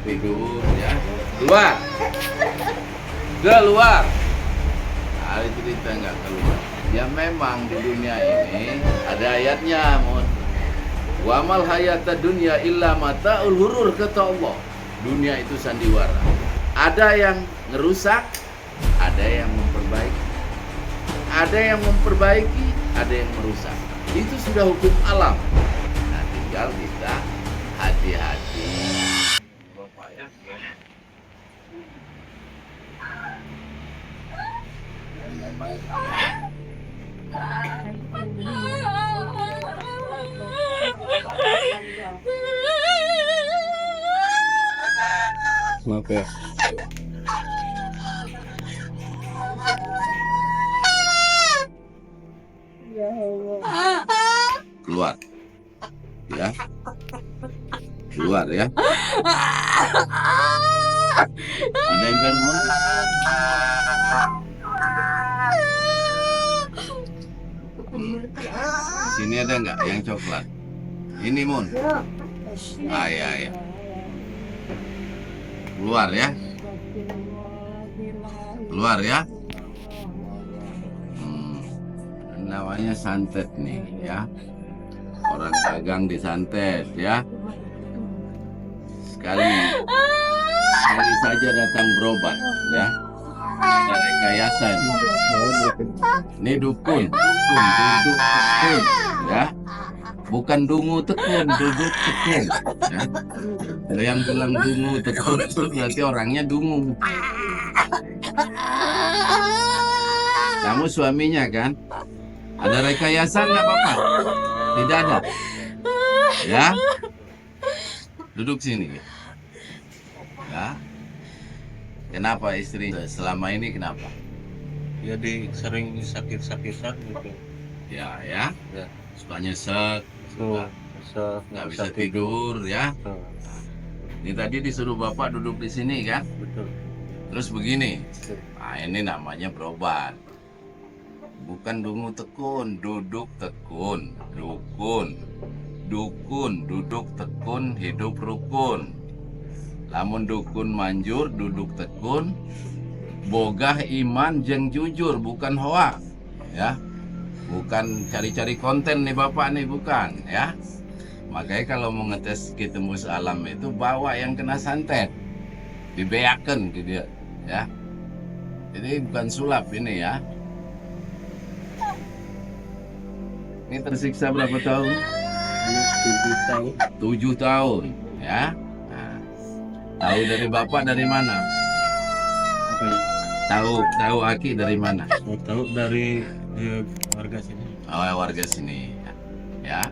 tidur ya. Keluar. Keluar. Hari cerita nggak keluar. Ya memang di dunia ini ada ayatnya, Mun. Wa mal hayata dunya illa mataul hurur, kata Allah. Dunia itu sandiwara. Ada yang ngerusak, ada yang memperbaiki. Ada yang memperbaiki, ada yang merusak. Itu sudah hukum alam. Nah, tinggal kita hati-hati. Bapak ya. Maaf ya. Keluar. Ya. Keluar ya. Ada yang bermon? Sini ada nggak yang coklat? Ini, Mun. Ya. Keluar ya. Keluar ya. Namanya santet nih ya. Orang dagang disantet ya. Sekali saja datang berobat ya. Ada rekayasa ini. Ini dukun ya. Bukan dungu tekun, duduk tekun ya. Ada yang bilang dungu tekun itu berarti orangnya dungu. Kamu suaminya kan? Ada rekayasa nggak, Bapak? Tidak ada. Ya. Duduk sini. Ya. Kenapa istri selama ini kenapa? Jadi sering sakit-sakitan gitu. Ya. Ya. Suka nyesek, suka nggak bisa tidur ya. Ini tadi disuruh Bapak duduk di sini kan? Betul. Terus begini. Nah, ini namanya berobat. Bukan dungu tekun, duduk tekun, dukun, duduk tekun, hidup rukun. Lamun dukun manjur, duduk tekun, bogah iman jeng jujur, bukan hoak, ya, bukan cari-cari konten nih Bapak nih, bukan, ya. Makanya kalau mau ngetes kitembus alam itu bawa yang kena santet, dibeaken gitu ya. Jadi bukan sulap ini ya. Ini tersiksa berapa tahun? 7 tahun. 7 tahun, ya. Nah, tahu dari Bapak dari mana? Apa ya? Tahu Aki dari mana? Saya tahu dari warga sini. Oh, warga sini, ya.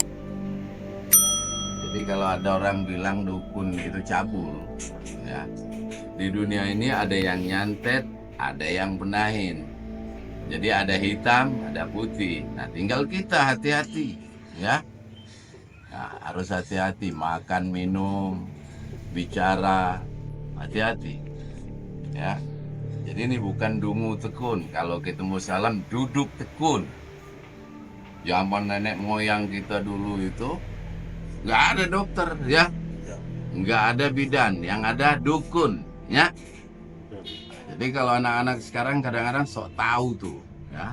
Jadi kalau ada orang bilang dukun itu cabul, ya. Di dunia ini ada yang nyantet, ada yang benahin. Jadi ada hitam, ada putih. Nah, tinggal kita hati-hati, ya. Nah, harus hati-hati makan, minum, bicara, hati-hati, ya. Jadi ini bukan dungu tekun. Kalau ketemu salam duduk tekun. Zaman nenek moyang kita dulu itu nggak ada dokter, ya. Nggak ada bidan, yang ada dukun, ya. Jadi kalau anak-anak sekarang kadang-kadang sok tahu tuh, ya.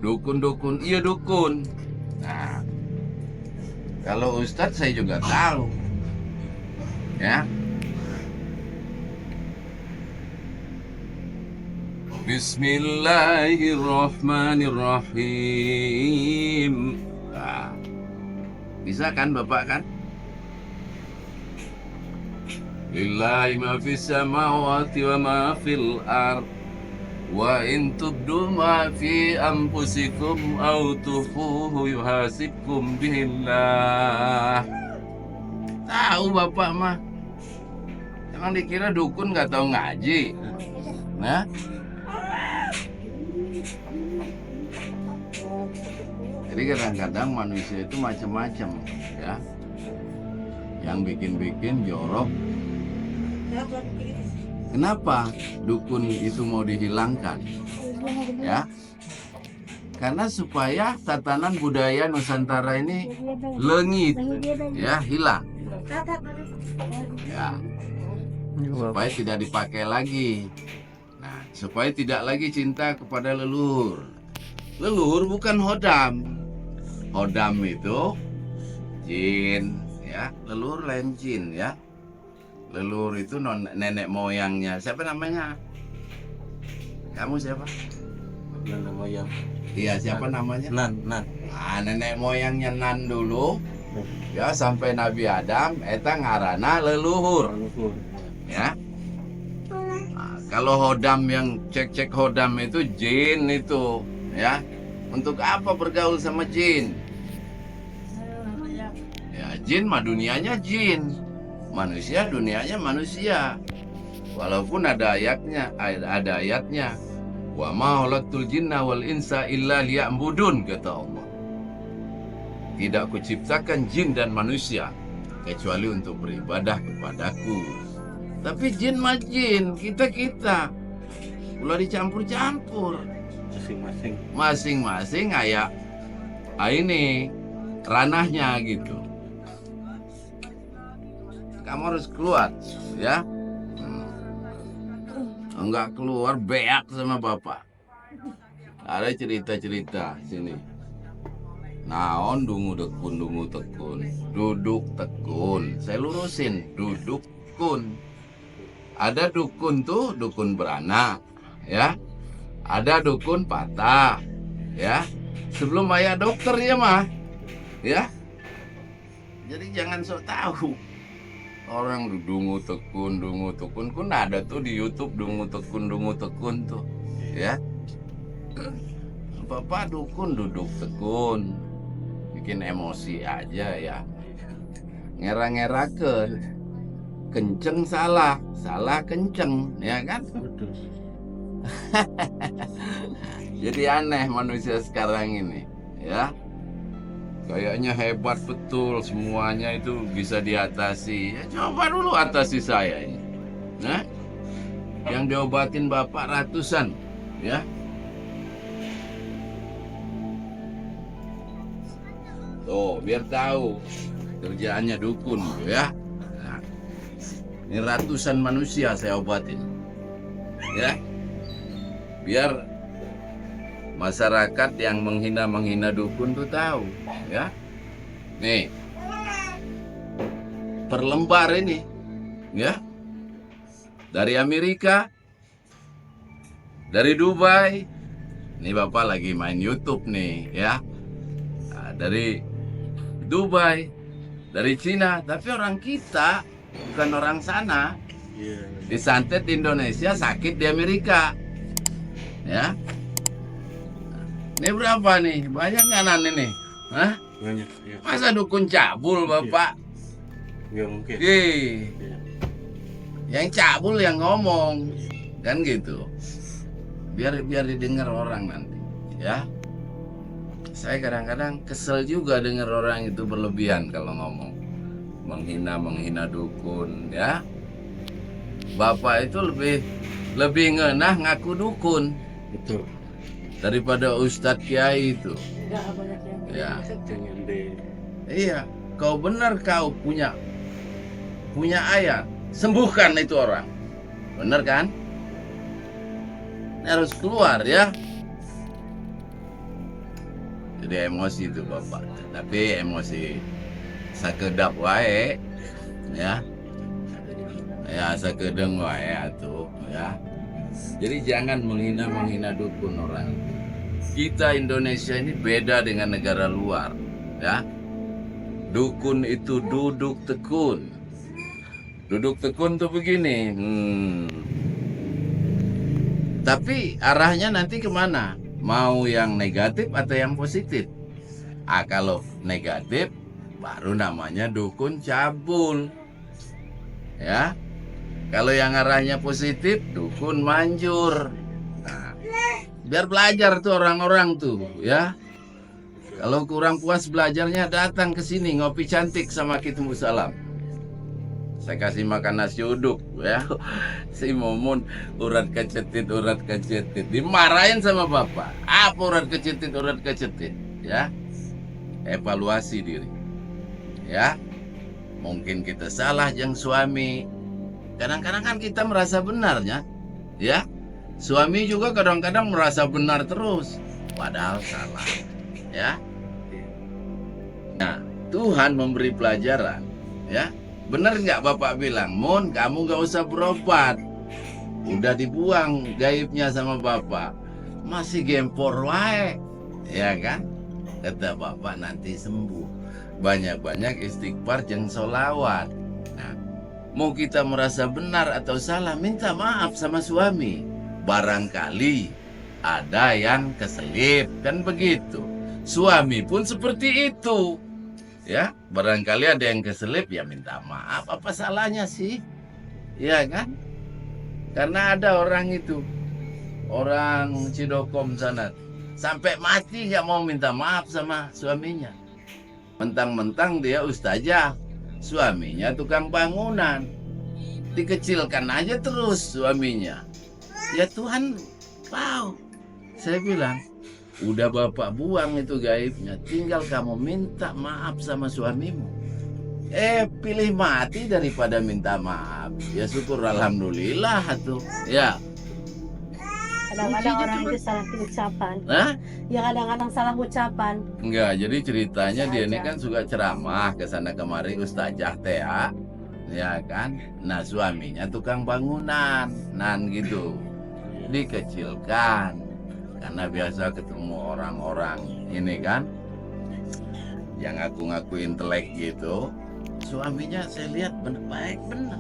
Dukun, iya dukun. Nah, kalau Ustadz saya juga tahu, ya. Bismillahirrahmanirrahim. Nah, bisa kan Bapak kan? Lillahi ma fis samawati wa ma fil ard wa in tubdu ma fi anfusikum aw tufuhu yuhasibkum bihillah. Tahu Bapak mah. Emang dikira dukun nggak tahu ngaji. Nah, jadi kadang-kadang manusia itu macam-macam, ya. Yang bikin-bikin jorok. Kenapa dukun itu mau dihilangkan? Ya, karena supaya tatanan budaya Nusantara ini lengit, ya, hilang. Ya, supaya tidak dipakai lagi. Nah, supaya tidak lagi cinta kepada leluhur. Leluhur bukan hodam. Hodam itu jin, ya. Leluhur lain jin, ya. Leluhur itu nenek moyangnya. Siapa namanya? Kamu siapa? Nenek moyang. Iya, siapa namanya? Nan. Nah, nenek moyangnya Nan dulu. Ya, sampai Nabi Adam, eta ngarana leluhur. Leluhur. Ya. Nah, kalau hodam yang cek hodam itu jin itu, ya. Untuk apa bergaul sama jin? Ya, jin mah dunianya jin. Manusia dunianya manusia. Walaupun ada ayatnya. Wa ma khalaqtul jinna wal insa illa liya'budun, kata Allah. Tidak kuciptakan jin dan manusia kecuali untuk beribadah kepadaku. Tapi jin mah jin, kita. Ulah dicampur-campur. Masing-masing kayak ini ranahnya gitu. Kamu harus keluar, ya. Enggak keluar, beak sama bapak. Ada cerita-cerita sini. Naon dungu tekun. Duduk tekun. Saya lurusin, duduk tekun. Ada dukun tuh, dukun beranak, ya. Ada dukun patah, ya. Sebelum ayah dokter ya mah, ya. Jadi jangan sok tahu. Orang dungu tekun kun ada tuh di YouTube dungu tekun tuh, ya. Bapak dukun duduk tekun, bikin emosi aja ya. Ngera-ngerakeun, kenceng salah kenceng, ya kan? Betul. Jadi aneh manusia sekarang ini, ya. Kayaknya hebat betul, semuanya itu bisa diatasi. Ya, coba dulu atasi saya ini. Nah, yang diobatin bapak ratusan, ya. Tuh, biar tahu kerjaannya dukun, ya. Nah, ini ratusan manusia saya obatin, ya. Biar masyarakat yang menghina dukun tuh tahu, ya. Nih, per lembar ini, ya. Dari Amerika, dari Dubai. Ini bapak lagi main YouTube nih, ya. Nah, dari Dubai, dari Cina, tapi orang kita bukan orang sana. Disantet di Indonesia, sakit di Amerika, ya. Ini berapa nih? Banyak nggak Nan ini? Hah? Banyak, ya. Masa dukun cabul bapak? Ya mungkin. Ih, Ya. yang cabul yang ngomong, kan gitu. Biar didengar orang nanti, ya. Saya kadang-kadang kesel juga dengar orang itu berlebihan kalau ngomong, menghina dukun, ya. Bapak itu lebih ngenah ngaku dukun. Betul. Daripada Ustadz Kiai itu. Ya. Iya, kau benar kau punya ayat, sembuhkan itu orang. Benar kan? Ini harus keluar, ya. Jadi emosi itu bapak. Tapi emosi sakedap wae, ya. Ya sakedeng wae atuh, ya. Jadi jangan menghina dukun orang. Kita Indonesia ini beda dengan negara luar, ya. Dukun itu duduk tekun. Duduk tekun tuh begini. Tapi arahnya nanti kemana? Mau yang negatif atau yang positif? Kalau negatif, baru namanya dukun cabul, ya. Kalau yang arahnya positif, dukun manjur. Nah, biar belajar tuh orang-orang tuh, ya. Kalau kurang puas belajarnya, datang ke sini ngopi cantik sama Kitmu Salam. Saya kasih makan nasi uduk, ya. Si Mumun urat kecetit. Dimarahin sama bapak. Apa urat kecetit, ya. Evaluasi diri, ya. Mungkin kita salah yang suami. Kadang-kadang kan kita merasa benarnya, ya. Suami juga kadang-kadang merasa benar terus, padahal salah, ya. Nah, Tuhan memberi pelajaran, ya. Benar nggak Bapak bilang, Mun, kamu nggak usah berobat. Udah dibuang gaibnya sama Bapak. Masih gempor wae, ya kan? Kata Bapak nanti sembuh. Banyak-banyak istighfar jeung sholawat. Nah, mau kita merasa benar atau salah, minta maaf sama suami. Barangkali ada yang keselip, kan begitu. Suami pun seperti itu. Ya, barangkali ada yang keselip, ya minta maaf. Apa salahnya sih? Ya kan? Karena ada orang itu, orang Cidokom sana, sampai mati nggak mau minta maaf sama suaminya. Mentang-mentang dia ustazah, suaminya tukang bangunan. Dikecilkan aja terus suaminya. Ya Tuhan tahu. Saya bilang, udah Bapak buang itu gaibnya, tinggal kamu minta maaf sama suamimu. Pilih mati daripada minta maaf. Ya syukur alhamdulillah tuh. Ya. Kadang-kadang orang itu salah ucapan. Hah? Ya kadang-kadang salah ucapan. Enggak, jadi ceritanya dia ini kan suka ceramah ke sana kemari ustazah teh ya kan. Nah, suaminya tukang bangunan, nan gitu. Dikecilkan karena biasa ketemu orang-orang ini kan yang ngaku-ngaku intelek gitu. Suaminya saya lihat baik benar.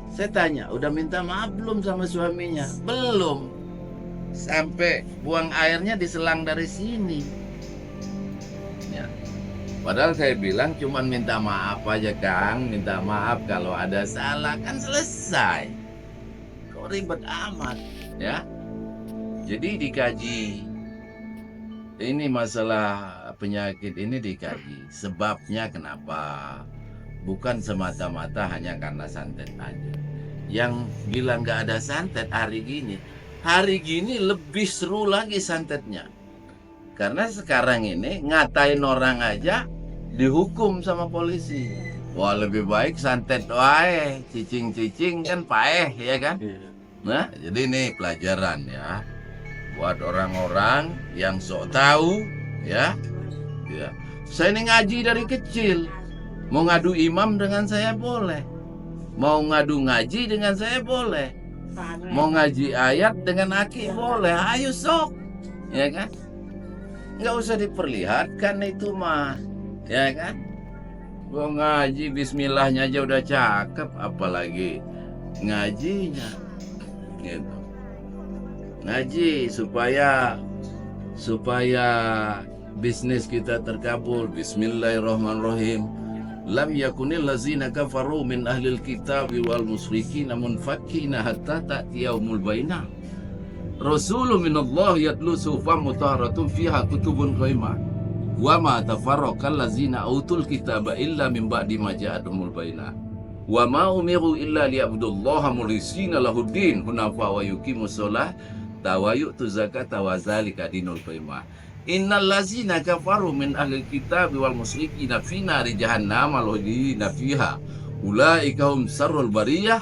Saya tanya, udah minta maaf belum sama suaminya? Belum. Sampai buang airnya diselang dari sini. Ya. Padahal saya bilang cuman minta maaf aja Kang. Minta maaf kalau ada salah, kan selesai. Kok ribet amat, ya? Jadi dikaji. Ini masalah penyakit ini dikaji. Sebabnya kenapa? Bukan semata-mata hanya karena santet aja. Yang bilang nggak ada santet hari gini lebih seru lagi santetnya. Karena sekarang ini ngatain orang aja dihukum sama polisi. Wah, lebih baik santet wae, cicing-cicing kan paeh ya kan. Nah, jadi ini pelajaran ya buat orang-orang yang sok tahu ya. Ya. Saya ini ngaji dari kecil. Mau ngadu imam dengan saya boleh. Mau ngadu ngaji dengan saya boleh. Mau ngaji ayat dengan aki boleh. Ayo sok. Ya kan? Nggak usah diperlihatkan itu mah. Ya kan? Gua ngaji bismillahnya aja udah cakep. Apalagi ngajinya. Gitu. Ngaji supaya bisnis kita terkabul. Bismillahirrahmanirrahim. Lam yakunil lazina kafaru min ahlil kitabi wal musyrikina munfakkina hatta ta'tiyaumul bainah. Rasulun minallah yatlu sufam mutahharatun fiha kutubun qaimah. Wa ma tafarraqal lazina utul kitaba illa min ba'di ma ja'atuhumul bainah. Wa ma umiru illa liya'budullaha mukhlisina lahuddin hunafa wa yuqimus shalah wa yu'tuz zakata wa zalika dinul qaimah. Innal lazina kafaru min ahli kitab wal musyrikina fi nari jahannam alladhina fiha ulaika hum sarrul bariyah.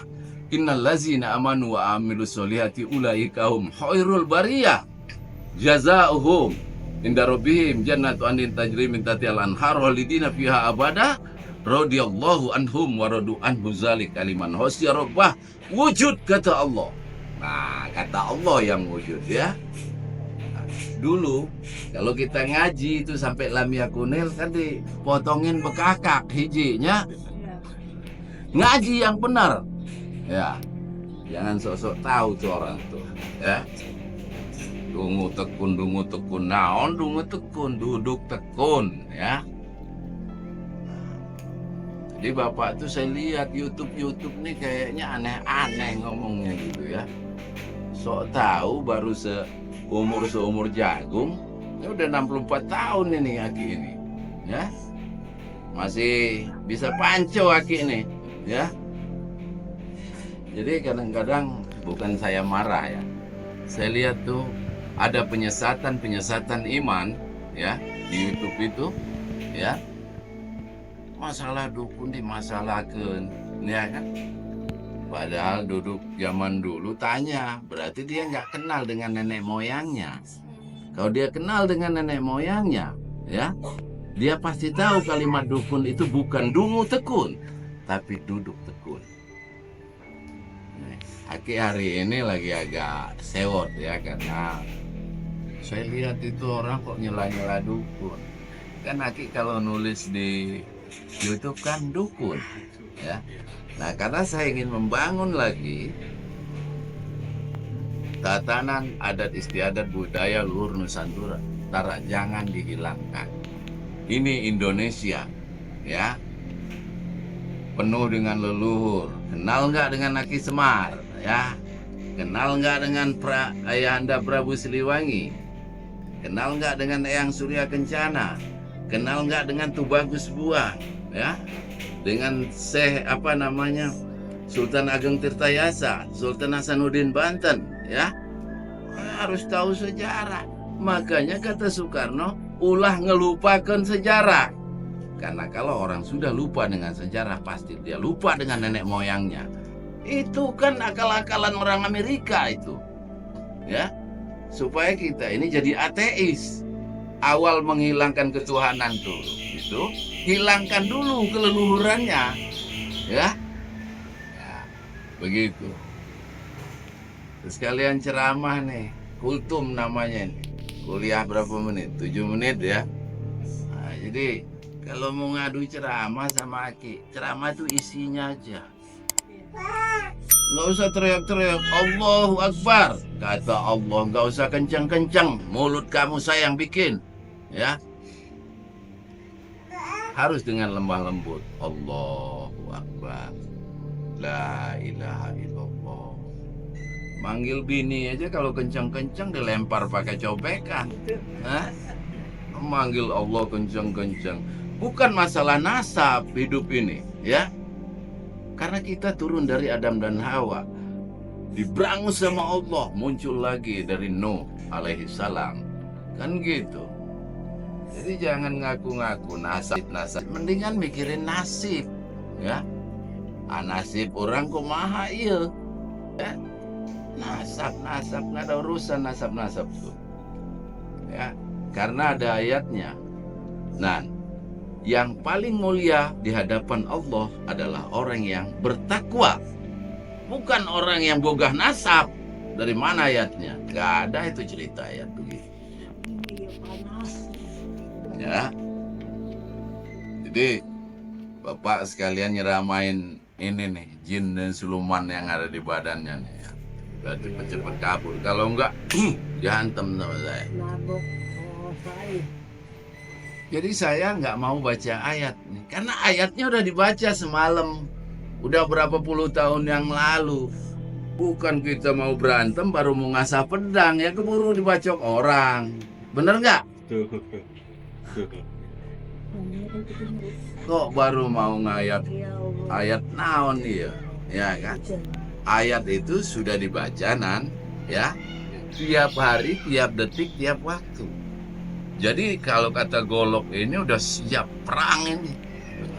Innal lazina amanu wa amilus solihati ulaika hum khairul bariyah. Jazaohum inda rabbihim jannatu adnin tajri min tahtiha al-anhar khalidina fiha abada radhiyallahu anhum wa radu anhu zalika liman khashiya rabbah. Wujud kata Allah. Nah, kata Allah yang wujud ya. Dulu kalau kita ngaji itu sampai lam yakunil kan dipotongin bekakak hijinya. Ngaji yang benar. Ya. Jangan sok-sok tahu tuh orang tuh, ya. Dungu tekun naon dungu tekun duduk tekun ya. Jadi Bapak tuh saya lihat YouTube nih kayaknya aneh-aneh ngomongnya gitu ya. Sok tahu baru seumur jagung. Ini udah 64 tahun ini Aki ini. Ya. Masih bisa panco Aki ini, ya. Jadi kadang-kadang bukan saya marah ya. Saya lihat tuh ada penyesatan iman ya di YouTube itu ya. masalah dukun dimasalahkan, ya kan? Padahal duduk zaman dulu tanya, berarti dia nggak kenal dengan nenek moyangnya. Kalau dia kenal dengan nenek moyangnya, ya, dia pasti tahu kalimat dukun itu bukan dungu tekun, tapi duduk tekun. Aki hari ini lagi agak sewot ya, karena saya lihat itu orang kok nyela-nyela dukun. Kan Aki kalau nulis di YouTube kan dukun, ya. Nah, karena saya ingin membangun lagi tatanan adat istiadat budaya luhur Nusantara, jangan dihilangkan. Ini Indonesia, ya, penuh dengan leluhur. Kenal nggak dengan Aki Semar, ya? Kenal nggak dengan Ayahanda Prabu Siliwangi? Kenal nggak dengan Eyang Surya Kencana? Kenal nggak dengan Tubagus Buang, ya? Dengan Sultan Ageng Tirtayasa, Sultan Hasanuddin Banten, ya, harus tahu sejarah. Makanya kata Soekarno, ulah ngelupakan sejarah. Karena kalau orang sudah lupa dengan sejarah, pasti dia lupa dengan nenek moyangnya. Itu kan akal-akalan orang Amerika itu, ya, supaya kita ini jadi ateis. Awal menghilangkan ketuhanan tuh, itu hilangkan dulu keleluhurannya, ya. Begitu. Terus kalian ceramah nih, kultum namanya nih. Kuliah berapa menit? 7 menit ya. Nah, jadi kalau mau ngadu ceramah sama Aki, ceramah itu isinya aja. Nggak usah teriak-teriak, Allahu Akbar. Kata Allah, nggak usah kencang-kencang. Mulut kamu saya yang bikin, ya. Harus dengan lemah lembut. Allahu Akbar. La ilaha illallah. Manggil bini aja kalau kencang-kencang dilempar pakai cobekan. Hah? Manggil Allah kencang-kencang. Bukan masalah nasab hidup ini, ya. Karena kita turun dari Adam dan Hawa. Diberangus sama Allah, muncul lagi dari Nuh alaihi salam. Kan gitu. Jadi jangan ngaku-ngaku nasib. Mendingan mikirin nasib, ya. Nasib orang kumaha iya, ya. Nasab nggak ada urusan nasab tuh, ya, karena ada ayatnya. Nah, yang paling mulia di hadapan Allah adalah orang yang bertakwa, bukan orang yang bogah nasab. Dari mana ayatnya? Gak ada itu cerita ayat begitu, ya. Jadi Bapak sekalian nyeramain ini nih, jin dan siluman yang ada di badannya nih, ya. Udah cepet-cepet kabur. Kalau enggak, dihantam sama saya. Jadi saya nggak mau baca ayat nih, karena ayatnya udah dibaca semalam, udah berapa puluh tahun yang lalu. Bukan kita mau berantem baru mau ngasah pedang, ya keburu dibacok orang. Bener nggak? Kok baru mau ngayat ayat naon dia, ya kan? Ayat itu sudah dibaca ya, tiap hari, tiap detik, tiap waktu. Jadi kalau kata Golok ini udah siap perang ini,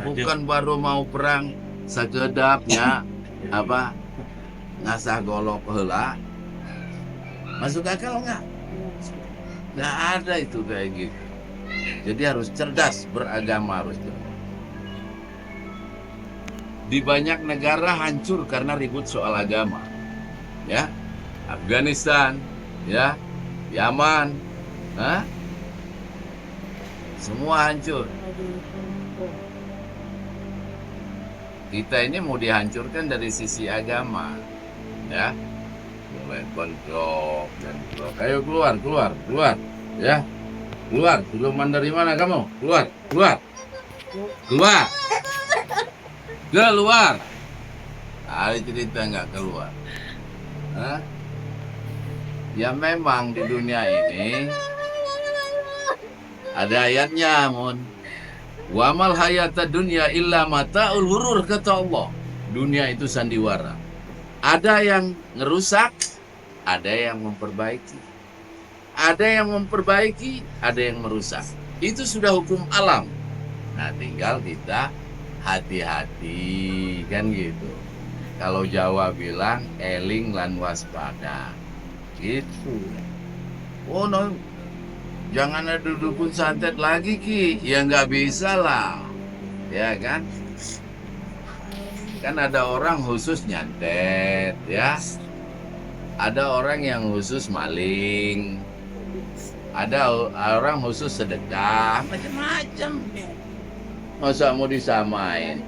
bukan baru mau perang sekedapnya ngasah golok heula. Masuk akal nggak? Nggak ada itu kayak gitu. Jadi harus cerdas beragama, harus cerdas. Di banyak negara hancur karena ribut soal agama, ya. Afghanistan, ya, Yaman, semua hancur. Kita ini mau dihancurkan dari sisi agama, ya. Mulai kontrol dan keluar. Ayo keluar, ya. Keluar, siluman dari mana kamu? Keluar. Ada cerita nggak keluar? Hah? Ya memang di dunia ini ada ayatnya, Mun. Wa mal hayata dunya illa mata'ul ghurur, kata Allah. Dunia itu sandiwara. Ada yang ngerusak, ada yang memperbaiki. Ada yang memperbaiki, ada yang merusak. Itu sudah hukum alam. Nah, tinggal kita hati-hati kan gitu. Kalau Jawa bilang eling lan waspada gitu. Oh no, jangan ada dukun santet lagi Ki, ya nggak bisa lah, ya kan? Kan ada orang khusus nyantet ya, ada orang yang khusus maling, ada orang khusus sedekah, macam-macam. Masa mau disamain?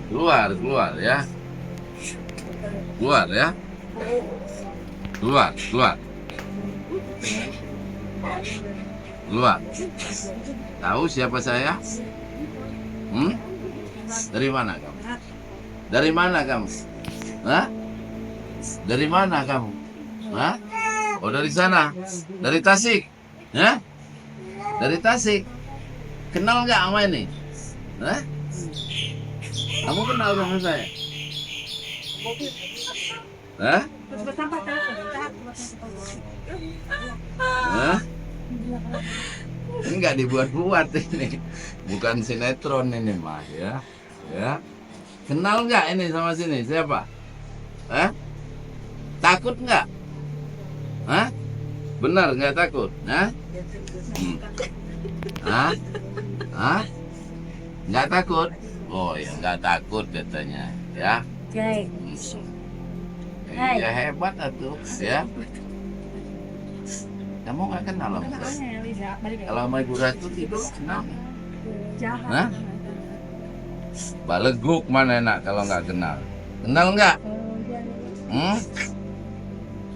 Keluar ya. Keluar ya. Keluar. Tahu siapa saya? Dari mana kamu? Dari mana kamu? Hah? Dari mana kamu? Hah? Oh, dari sana. Dari Tasik. Hah? Dari Tasik. Kenal nggak sama ini? Hah? Kamu kenal sama saya? Hah? Hah? Ini nggak dibuat-buat ini. Bukan sinetron ini mah ya. Ya. Kenal nggak ini sama sini? Siapa? Hah? Takut nggak? Hah? Benar nggak takut? Hah? Hah? Nggak takut? Oh ya nggak takut katanya ya. Oke. Ya hebat atuh ya. Kamu nggak kenal sama saya? Kalau sama Ibu Ratu itu kenal nggak? Hah? Baleguk mana enak kalau nggak kenal? Kenal nggak?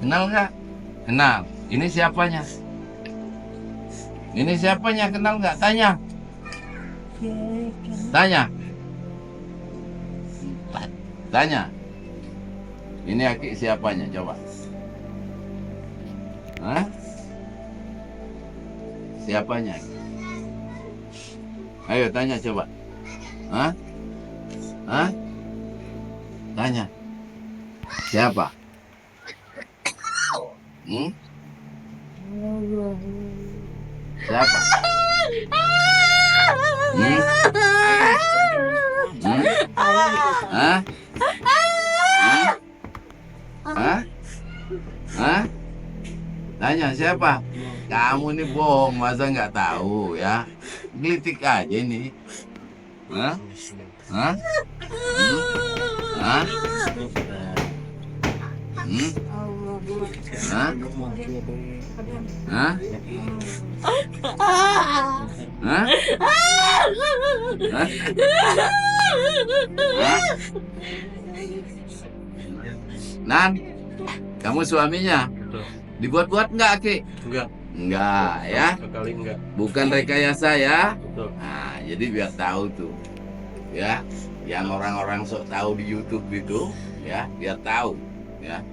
Kenal nggak? Kenal. Ini siapanya? Ini siapanya? Kenal nggak? Tanya. Tanya. Ini Aki siapanya? Coba. Hah? Siapanya? Ayo tanya coba. Hah? Tanya. Siapa? Siapa? Tanya siapa? Kamu ini bohong, masa nggak tahu ya? Gelitik aja ini. Hah? Nan, kamu suaminya? Dibuat-buat nggak, Ki? Enggak ya? Sekali enggak. Bukan rekayasa ya? Betul. Nah, jadi biar tahu tuh. Ya, yang orang-orang sok tahu di YouTube itu, ya, biar tahu, ya.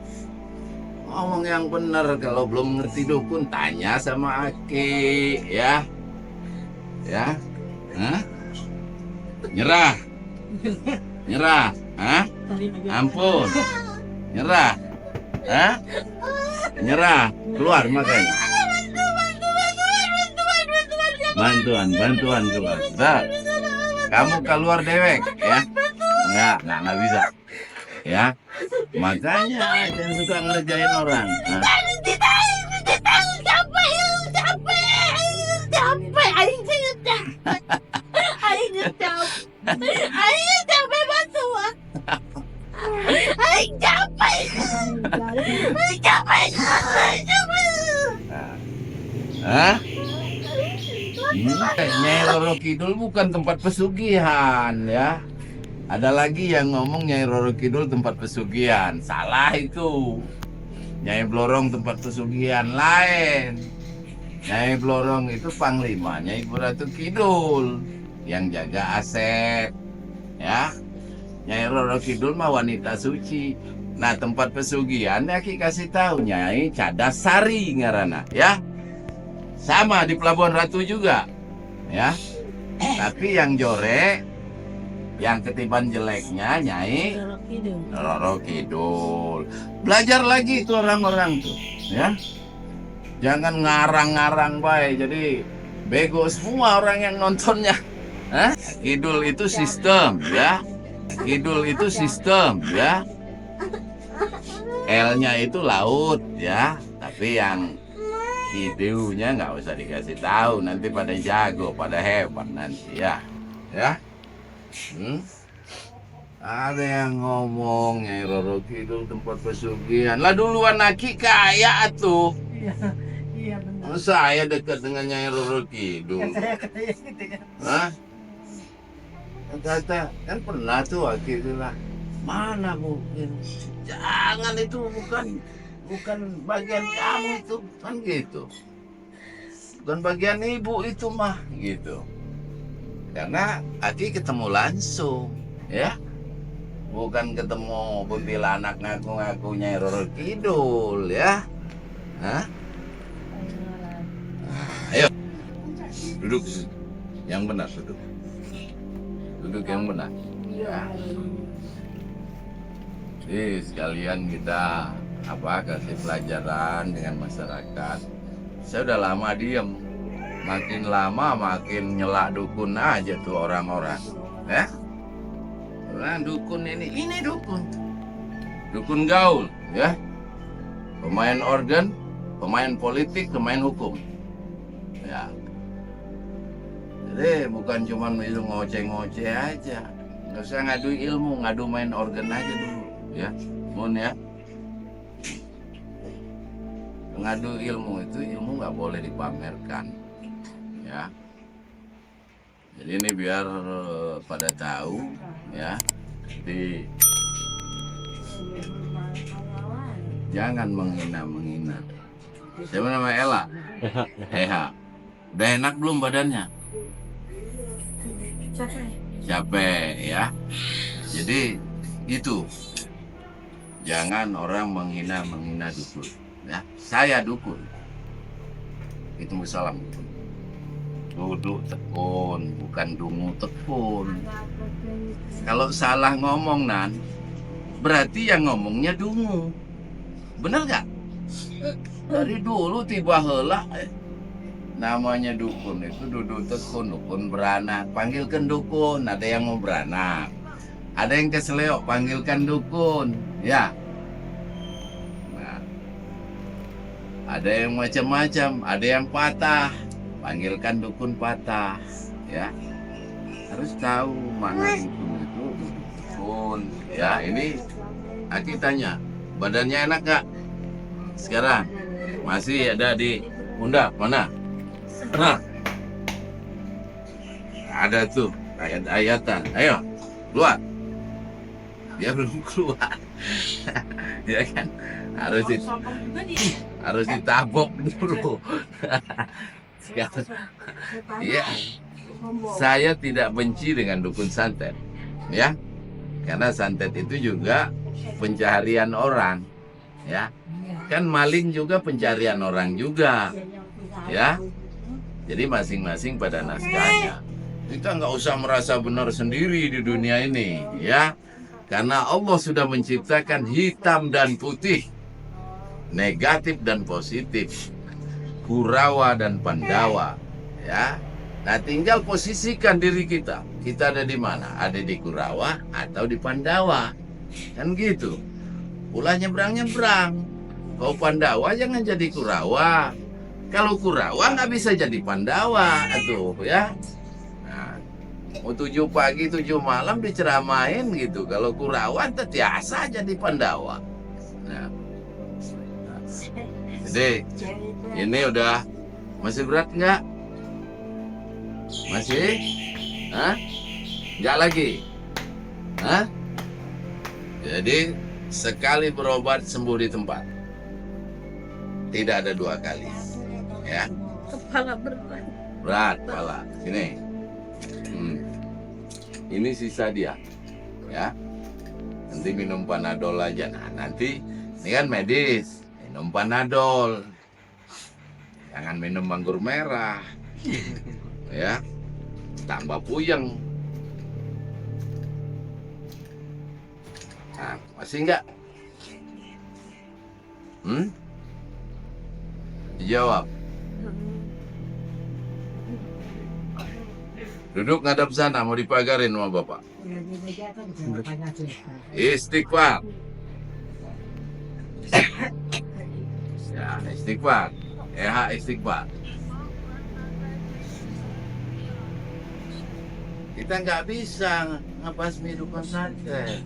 Ngomong yang benar, kalau belum ngerti dukun tanya sama Aki, ya. Ya. Hah? Nyerah. Hah? Ampun. Nyerah. Hah? Nyerah, keluar makanya. Bantuan keluar. Nah, kamu keluar dewek ya. Nggak bisa. Ya. Makanya jangan suka ngerjain orang. Nah. Hah? Nyai Roro Kidul bukan tempat pesugihan ya. Ada lagi yang ngomong Nyai Roro Kidul tempat pesugihan. Salah itu. Nyai Blorong tempat pesugihan lain. Nyai Blorong itu panglima Nyai Ratu Kidul yang jaga aset. Ya. Nyai Roro Kidul mah wanita suci. Nah, tempat pesugihan ya Ki kasih tahu Nyai Cadas Sari ngaranna ya. Sama di Pelabuhan Ratu juga. Ya. Tapi yang jorek, yang ketiban jeleknya Nyai Roro Kidul. Belajar lagi itu orang-orang tuh, ya. Jangan ngarang-ngarang baik. Jadi Bego semua orang yang nontonnya. Hah? Kidul itu sistem, ya. Kidul itu sistem, ya. L-nya itu laut, ya. Tapi yang kidunya nggak usah dikasih tahu, nanti pada jago, pada hebat nanti, ya. Ya. Hmm? Ada yang ngomong Nyai Roro Kidul tempat pesugihan. Lah duluan Aki kaya tuh. Iya benar. Masa saya dekat dengan Nyai Roro Kidul. Saya katanya gitu kan. Hah? Kata kan pernah tuh Aki bilang, mana mungkin? Jangan, itu bukan bagian kamu itu, kan gitu. Bukan bagian ibu itu mah, gitu. Karena Aki ketemu langsung, ya. Bukan ketemu kuntilanak ngaku-ngaku Nyai Roro Kidul, ya. Hah? Ayo, duduk yang benar, duduk. Duduk yang benar. Ya. Jadi sekalian kita kasih pelajaran dengan masyarakat. Saya udah lama diem, makin lama makin nyelak dukun aja tuh orang-orang, ya. Nah, dukun ini dukun gaul, ya. Pemain organ, pemain politik, pemain hukum, ya. Jadi bukan cuma itu ngoceh-ngoceh aja, nggak usah ngadu ilmu, ngadu main organ aja dulu, ya. Mun ya. Ngadu ilmu itu ilmu nggak boleh dipamerkan, ya. Jadi ini biar pada tahu, ya. Jadi jangan menghina. Siapa nama Ella? Eha. Udah enak belum badannya? Capek, ya. Jadi itu. Jangan orang menghina dukun, ya. Saya dukun. Itu salam dukun. Duduk tekun, bukan dungu tekun. Kalau salah ngomong Nan, berarti yang ngomongnya dungu. Bener gak? Dari dulu tiba heula namanya dukun itu duduk tekun, dukun beranak. Panggilkan dukun, ada yang mau beranak. Ada yang keseleok, panggilkan dukun, ya. Nah, ada yang macam-macam, ada yang patah. Panggilkan dukun patah, ya. Harus tahu mana dukun itu dukun, ya. Ini Aki tanya, badannya enak gak? Sekarang masih ada di pundak mana? Nah, ada tuh ayat-ayatan. Ayo keluar. Dia belum keluar, ya kan? Harus ditabok dulu. Ya, saya tidak benci dengan dukun santet, ya, karena santet itu juga pencaharian orang, ya, kan maling juga pencarian orang juga, ya. Jadi masing-masing pada naskahnya. Kita nggak usah merasa benar sendiri di dunia ini, ya, karena Allah sudah menciptakan hitam dan putih, negatif dan positif, Kurawa dan Pandawa, ya. Nah, tinggal posisikan diri kita. Kita ada di mana? Ada di Kurawa atau di Pandawa, kan gitu. Ulah nyebrang. Kalau Pandawa jangan jadi Kurawa. Kalau Kurawa nggak bisa jadi Pandawa, atuh, ya. Nah, mau 7 pagi 7 malam diceramain gitu. Kalau Kurawa biasa jadi Pandawa. Nah, jadi ini udah masih berat nggak? Masih? Hah? Nggak lagi? Hah? Jadi sekali berobat sembuh di tempat. Tidak ada 2 kali. Ya. Kepala berat. Berat kepala. Sini. Ini sisa dia. Ya. Nanti minum Panadol aja. Nah, nanti ini kan medis. Minum Panadol. Jangan minum anggur merah. Ya. Tambah puyeng. Nah, masih enggak? Dijawab. Duduk ngadap sana, mau dipagarin sama Bapak. Istighfar. Ya, istighfar. Istighfar. Kita nggak bisa ngebasmi dukun santet.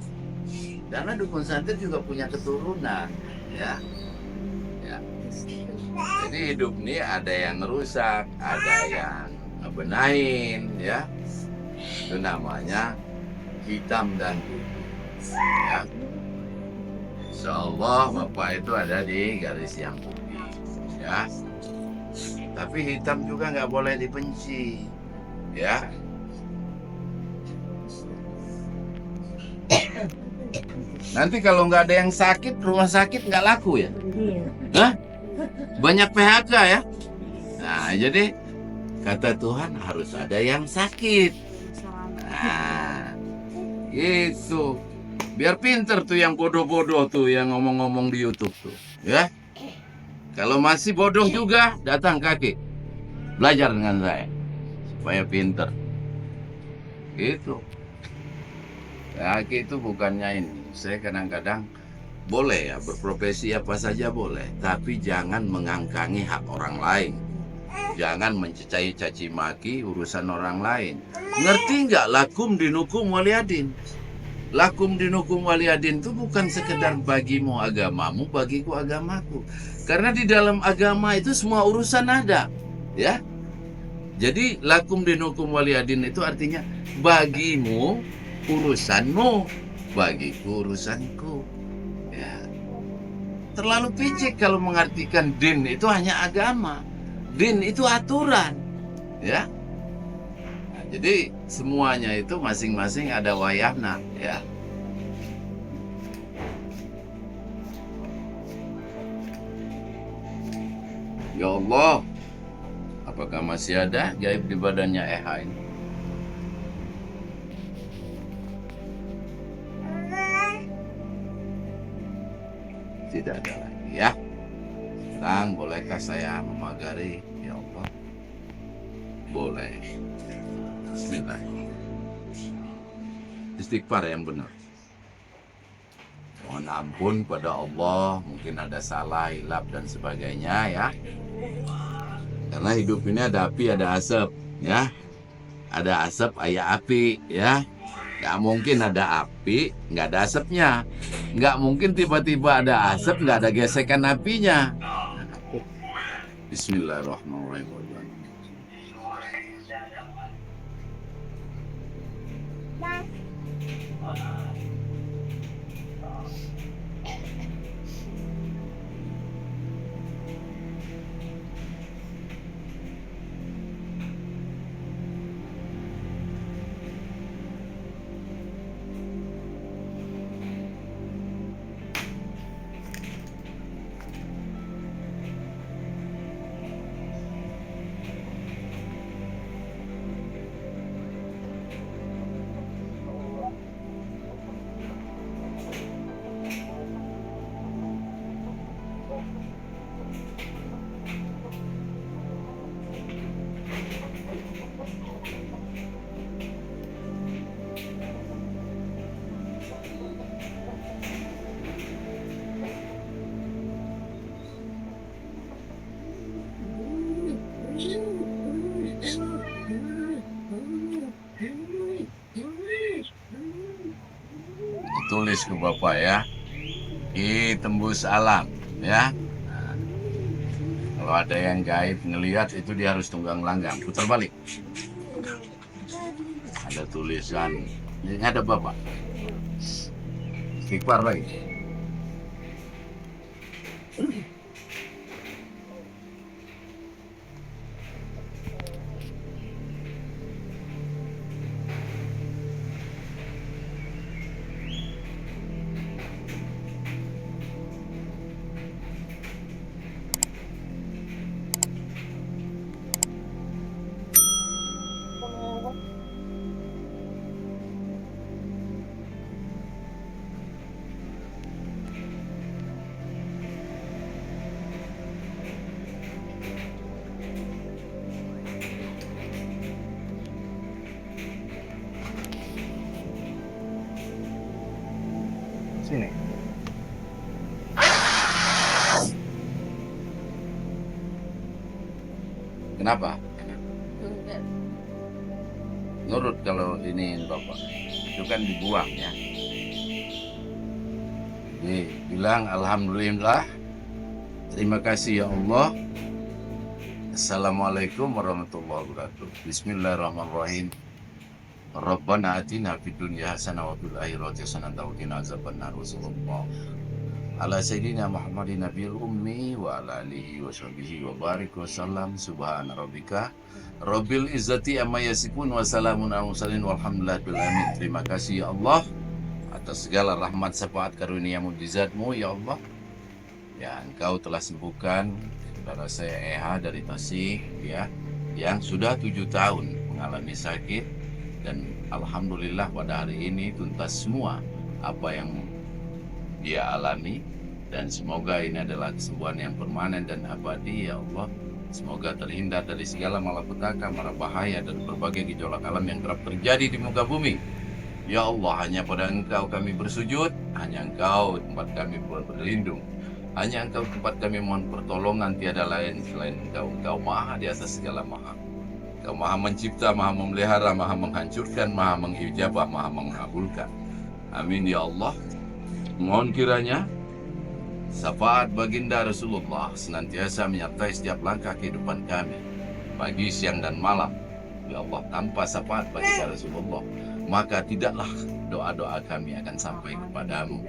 Karena dukun santet juga punya keturunan, ya. Ya. Jadi hidup ini ada yang ngerusak, ada yang ngebenahin, ya. Itu namanya hitam dan putih. Ya. Insya Allah Bapak itu ada di garis yang putih, ya. Tapi hitam juga nggak boleh dibenci, ya. Nanti kalau nggak ada yang sakit, rumah sakit nggak laku ya? Iya. Hah? Banyak PHK ya? Nah, jadi kata Tuhan harus ada yang sakit. Nah, gitu. Biar pinter tuh yang bodoh-bodoh tuh yang ngomong-ngomong di YouTube tuh, ya. Kalau masih bodoh juga, datang kaki. Belajar dengan saya supaya pinter. Gitu. Kaki itu bukannya ini. Saya kadang-kadang boleh ya berprofesi apa saja boleh, tapi jangan mengangkangi hak orang lain. Jangan mencecai caci maki urusan orang lain. Ngerti nggak lakum dinukum waliyadin? Lakum dinukum waliyadin itu bukan sekedar bagimu agamamu, bagiku agamaku. Karena di dalam agama itu semua urusan ada, ya. Jadi lakum dinukum waliyadin itu artinya bagimu urusanmu, bagiku urusanku. Ya. Terlalu picik kalau mengartikan din itu hanya agama. Din itu aturan, ya. Nah, jadi semuanya itu masing-masing ada wayahna, ya. Ya Allah, apakah masih ada gaib di badannya Eha ini? Tidak ada lagi, ya. Sekarang bolehkah saya memagari? Ya Allah, boleh. Bismillah. Istighfar yang benar. Mohon ampun pada Allah, mungkin ada salah, hilap dan sebagainya, ya. Karena hidup ini ada api, ada asap, ya. Ada asap, ada api, ya. Nggak mungkin ada api, nggak ada asapnya. Nggak mungkin tiba-tiba ada asap, nggak ada gesekan apinya. Bismillahirrahmanirrahim. Tulis ke Bapak ya. Ki tembus alam ya. Nah, kalau ada yang gaib ngelihat itu dia harus tunggang langgang, putar balik. Ada tulisan, ini ada Bapak. Istighfar lagi. Sini. Kenapa? Nurut kalau ini Bapak. Itu kan dibuang ya. Jadi bilang alhamdulillah. Terima kasih ya Allah. Assalamualaikum warahmatullahi wabarakatuh. Bismillahirrahmanirrahim. Rabbana atina fid dunya hasanah wa fil akhirati hasanah wa qina azabannar. Sallallahu ala sayyidina Muhammadin nabiyil ummi wa ala alihi wa sahbihi wa barik wa sallam. Subhana rabbika rabbil izzati amma yasifun wa salamun alal mursalin walhamdulillahi rabbil alamin. Terima kasih ya Allah atas segala rahmat syafaat karunia mukjizatmu ya Allah. Ya, Engkau telah sembuhkan saudara saya Eha dari Tasik ya, yang sudah 7 tahun mengalami sakit, dan alhamdulillah pada hari ini tuntas semua apa yang dia alami, dan semoga ini adalah kesembuhan yang permanen dan abadi ya Allah. Semoga terhindar dari segala malapetaka, mara bahaya, dan berbagai gejolak alam yang kerap terjadi di muka bumi. Ya Allah, hanya pada Engkau kami bersujud, hanya Engkau tempat kami berlindung. Hanya Engkau tempat kami mohon pertolongan, tiada lain selain Engkau. Engkau maha di atas segala maha. Engkau maha mencipta, maha memelihara, maha menghancurkan, maha mengijabah, maha mengabulkan. Amin ya Allah. Mohon kiranya syafaat baginda Rasulullah senantiasa menyertai setiap langkah kehidupan kami, pagi, siang, dan malam. Ya Allah, tanpa syafaat baginda Rasulullah, maka tidaklah doa-doa kami akan sampai kepadamu.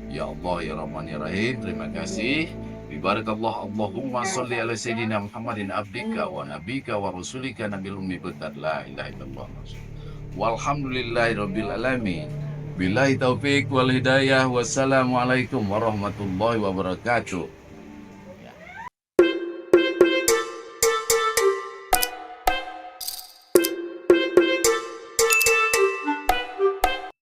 Ya Allah, ya Rahman, ya Rahim, terima kasih. Bibarakallah, Allahumma salli ala Sayyidina Muhammadin abdika wa nabika wa rasulika nabil ummi berkat la ilaha illallah. Walhamdulillahi rabbil alamin. Billahi taufiq wal hidayah. Wassalamualaikum warahmatullahi wabarakatuh.